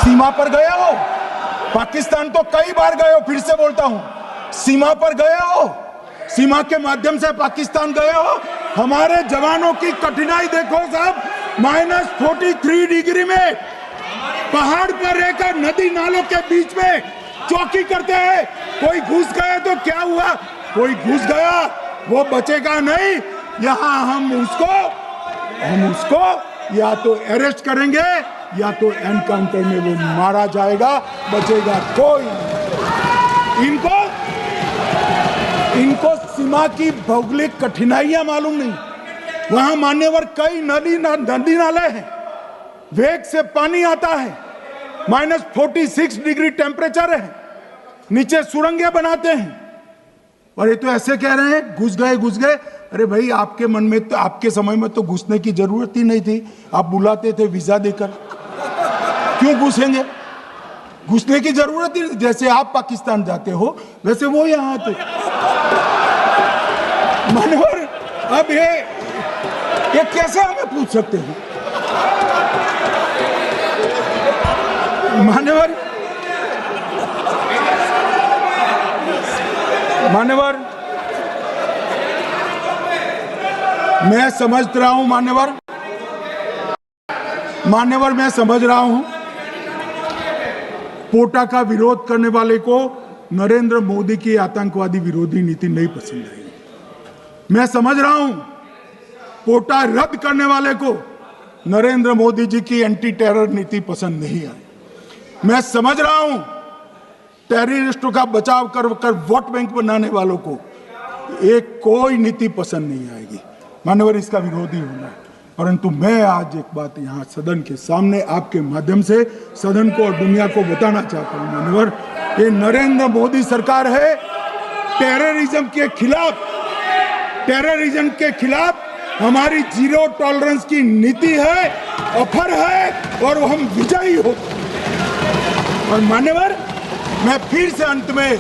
सीमा पर गए हो, पाकिस्तान तो कई बार गए हो, फिर से बोलता हूं, सीमा पर गए हो, सीमा के माध्यम से पाकिस्तान गए हो। हमारे जवानों की कठिनाई देखो साहब, -43 डिग्री में पहाड़ पर रहकर नदी नालों के बीच में चौकी करते हैं। कोई घुस गया तो क्या हुआ, कोई घुस गया वो बचेगा नहीं। यहां हम उसको या तो अरेस्ट करेंगे या तो एनकाउंटर में वो मारा जाएगा, बचेगा कोई। इनको सीमा की भौगोलिक कठिनाइयां मालूम नहीं। वहां मान्यवर कई नदी नाले हैं, वेग से पानी आता है, -46 डिग्री टेम्परेचर है, नीचे सुरंगें बनाते हैं। और ये तो ऐसे कह रहे हैं घुस गए। अरे भाई, आपके मन में तो, आपके समय में तो घुसने की जरूरत ही नहीं थी, आप बुलाते थे वीजा देकर, क्यों घुसेंगे? घुसने की जरूरत ही, जैसे आप पाकिस्तान जाते हो वैसे वो यहां आते। मानवर, अब ये कैसे हमें पूछ सकते हैं? मानवर मैं समझ रहा हूं, मान्यवर मैं समझ रहा हूं, पोटा का विरोध करने वाले को नरेंद्र मोदी की आतंकवादी विरोधी नीति नहीं पसंद आई। मैं समझ रहा हूं, पोटा रद्द करने वाले को नरेंद्र मोदी जी की एंटी टेरर नीति पसंद नहीं आई। मैं समझ रहा हूं, टेररिस्टों का बचाव कर वोट बैंक बनाने वालों को एक कोई नीति पसंद नहीं आएगी। मान्यवर, इसका विरोधी होना है। परंतु मैं आज एक बात यहाँ सदन के सामने आपके माध्यम से सदन को और दुनिया को बताना चाहता हूँ। मान्यवर, ये नरेंद्र मोदी सरकार है, टेररिज्म के खिलाफ हमारी जीरो टॉलरेंस की नीति है, ऑफर है, और वो हम विजयी हो। और मान्यवर, मैं फिर से अंत में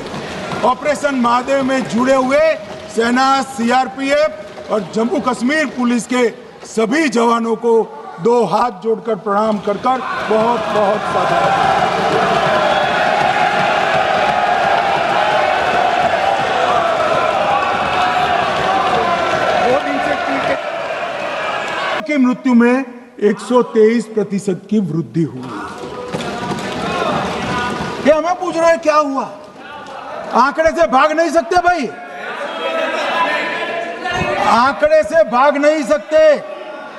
ऑपरेशन महादेव में जुड़े हुए सेना, सीआरपीएफ और जम्मू कश्मीर पुलिस के सभी जवानों को 2 हाथ जोड़कर प्रणाम कर बहुत साधुवाद की मृत्यु में 123% की वृद्धि हुई। ये हमें पूछ रहे हैं क्या हुआ? आंकड़े से भाग नहीं सकते भाई, आंकड़े से भाग नहीं सकते।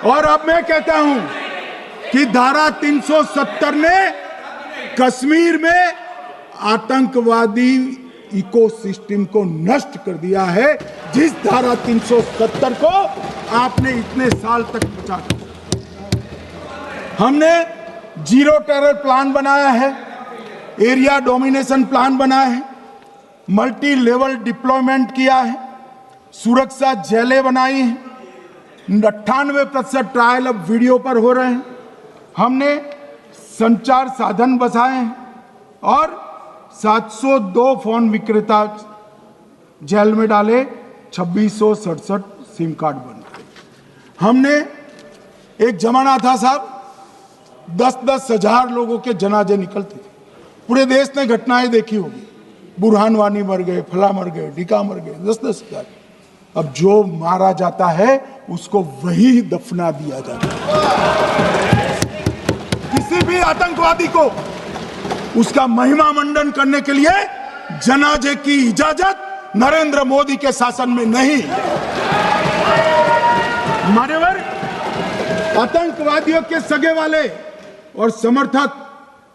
और अब मैं कहता हूं कि धारा 370 ने कश्मीर में आतंकवादी इकोसिस्टम को नष्ट कर दिया है, जिस धारा 370 को आपने इतने साल तक बचा कर। हमने जीरो टेरर प्लान बनाया है, एरिया डोमिनेशन प्लान बनाया है, मल्टी लेवल डिप्लॉयमेंट किया है, सुरक्षा जेलें बनाई हैं, 98% ट्रायल अब वीडियो पर हो रहे हैं। हमने संचार साधन बसाए हैं और 702 फोन विक्रेता जेल में डाले, 2667 सिम कार्ड बन गए। हमने, एक जमाना था साहब, 10-10 हजार लोगों के जनाजे निकलते थे। पूरे देश ने घटनाएं देखी होगी, बुरहान वानी मर गए, फला मर गए, ढिका मर गए, 10-10 हजार। अब जो मारा जाता है उसको वही दफना दिया जाता है। किसी भी आतंकवादी को उसका महिमा मंडन करने के लिए जनाजे की इजाजत नरेंद्र मोदी के शासन में नहीं। मान्यवर, आतंकवादियों के सगे वाले और समर्थक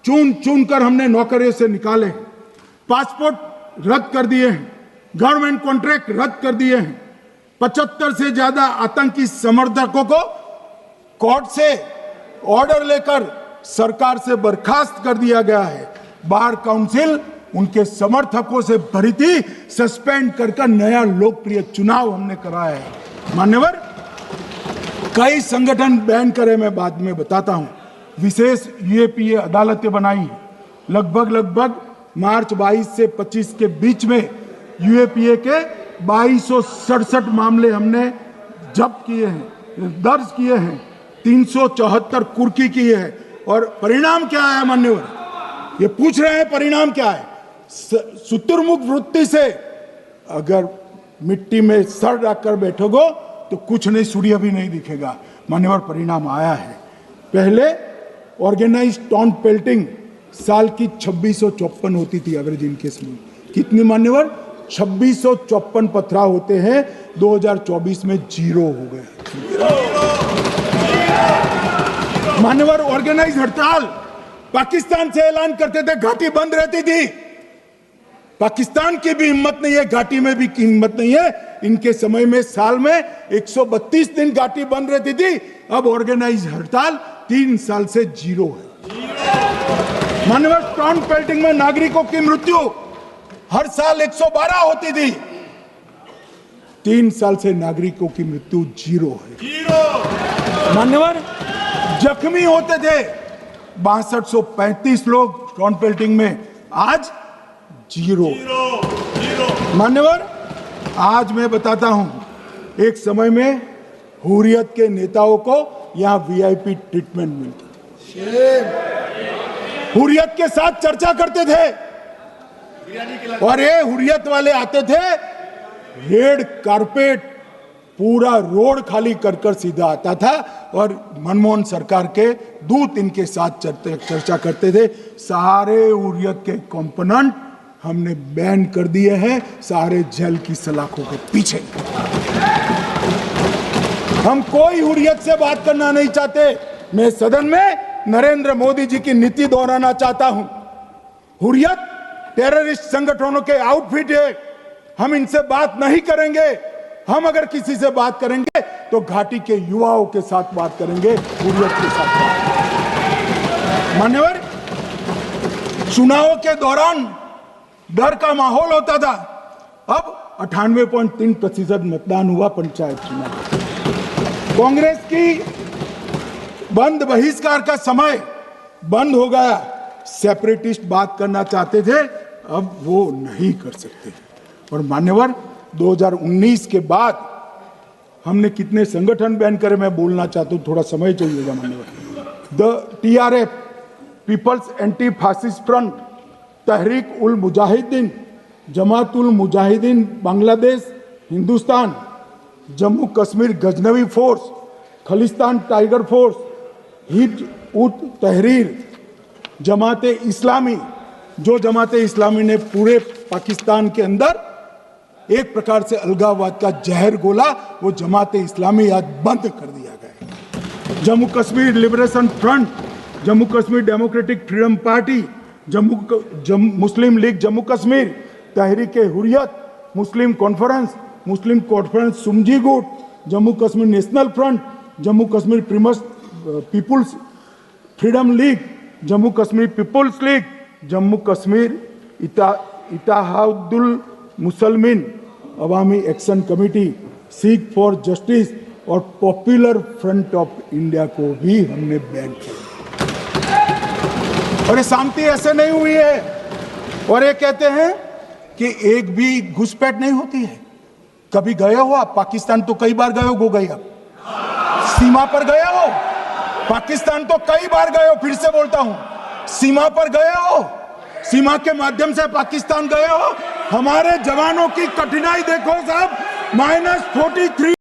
चुन कर हमने नौकरियों से निकाले, पासपोर्ट रद्द कर दिए हैं, गवर्नमेंट कॉन्ट्रैक्ट रद्द कर दिए हैं। 75 से ज्यादा आतंकी समर्थकों को कोर्ट से ऑर्डर लेकर सरकार से बर्खास्त कर दिया गया है। बार काउंसिल उनके समर्थकों से भरी थी, सस्पेंड कर नया लोकप्रिय चुनाव हमने कराया है। मान्यवर, कई संगठन बैन करे, मैं बाद में बताता हूं। विशेष यूएपीए अदालतें बनाई हैं, लगभग मार्च 22 से 25 के बीच में यूएपीए के 2267 मामले हमने जब्त किए हैं, दर्ज किए हैं, 374 कुर्की की है। और परिणाम क्या है मान्यवर? ये पूछ रहे हैं परिणाम क्या है। शुतुरमुख वृत्ति से अगर मिट्टी में सर रखकर बैठोगे तो कुछ नहीं, सूर्य भी नहीं दिखेगा। मान्यवर परिणाम आया है। पहले ऑर्गेनाइज टॉन्ट पेल्टिंग साल की 2654 होती थी एवरेज इनकेस में। कितनी मान्यवर? 2654 पथराव होते हैं। 2024 में 0 हो गए। मान्यवर ऑर्गेनाइज हड़ताल पाकिस्तान से ऐलान करते थे, घाटी बंद रहती थी। पाकिस्तान की भी हिम्मत नहीं है, घाटी में भी हिम्मत नहीं है। इनके समय में साल में 132 दिन घाटी बंद रहती थी। अब ऑर्गेनाइज हड़ताल 3 साल से 0 है। मान्यवर टॉन्ट पेल्टिंग में नागरिकों की मृत्यु हर साल 112 होती थी। 3 साल से नागरिकों की मृत्यु 0 है। मान्यवर जख्मी होते थे 6235 लोग टॉन्ट पेल्टिंग में, आज 0। मान्यवर आज मैं बताता हूं, एक समय में हुर्रियत के नेताओं को यहां वीआईपी ट्रीटमेंट मिलती थी। हुर्रियत के साथ चर्चा करते थे और ये हुर्रियत वाले आते थे, रेड कारपेट पूरा रोड खाली कर सीधा आता था और मनमोहन सरकार के दूत इनके साथ चर्चा करते थे। सारे हुर्रियत के कंपोनेंट हमने बैन कर दिए हैं, सारे जेल की सलाखों के पीछे। हम कोई हुर्रियत से बात करना नहीं चाहते। मैं सदन में नरेंद्र मोदी जी की नीति दोहराना चाहता हूं। हुर्रियत टेररिस्ट संगठनों के आउटफिट है, हम इनसे बात नहीं करेंगे। हम अगर किसी से बात करेंगे तो घाटी के युवाओं के साथ बात करेंगे, हुर्रियत के साथ बात। मान्यवर चुनाव के दौरान डर का माहौल होता था, अब 98.3% मतदान हुआ पंचायत चुनाव। कांग्रेस की बंद बहिष्कार का समय बंद हो गया। सेपरेटिस्ट बात करना चाहते थे, अब वो नहीं कर सकते। और मान्यवर 2019 के बाद हमने कितने संगठन बैन करे, मैं बोलना चाहता हूं, थोड़ा समय चाहिएगा मान्यवर। The TRF peoples anti fascist front, Tehreek ul Mujahideen, Jamaat ul Mujahideen Bangladesh Hindustan, Jammu Kashmir Ghaznavi force, Khalistan tiger force, Hizb ut Tahrir, जमाते इस्लामी, जो जमाते इस्लामी ने पूरे पाकिस्तान के अंदर एक प्रकार से अलगाववाद का जहर घोला, वो जमाते इस्लामी आज बंद कर दिया गया। Jammu Kashmir liberation front, Jammu Kashmir democratic freedom party, Muslim league Jammu Kashmir, Tehreek Hurriyat, Muslim conference Sumji गुट, Jammu Kashmir national front, Jammu Kashmir people's freedom league, Jammu Kashmir people's league, Jammu Kashmir Ittehadul Muslimeen Awami action committee, Sikhs for justice और पॉपुलर फ्रंट ऑफ इंडिया को भी हमने बैन किया। और ये शांति ऐसे नहीं हुई है। और ये कहते हैं कि एक भी घुसपैठ नहीं होती है। कभी गए हो आप पाकिस्तान? तो कई बार गए हो गए आप सीमा पर गए हो? पाकिस्तान तो कई बार गए हो, फिर से बोलता हूं, सीमा पर गए हो? सीमा के माध्यम से पाकिस्तान गए हो? हमारे जवानों की कठिनाई देखो साहब, -43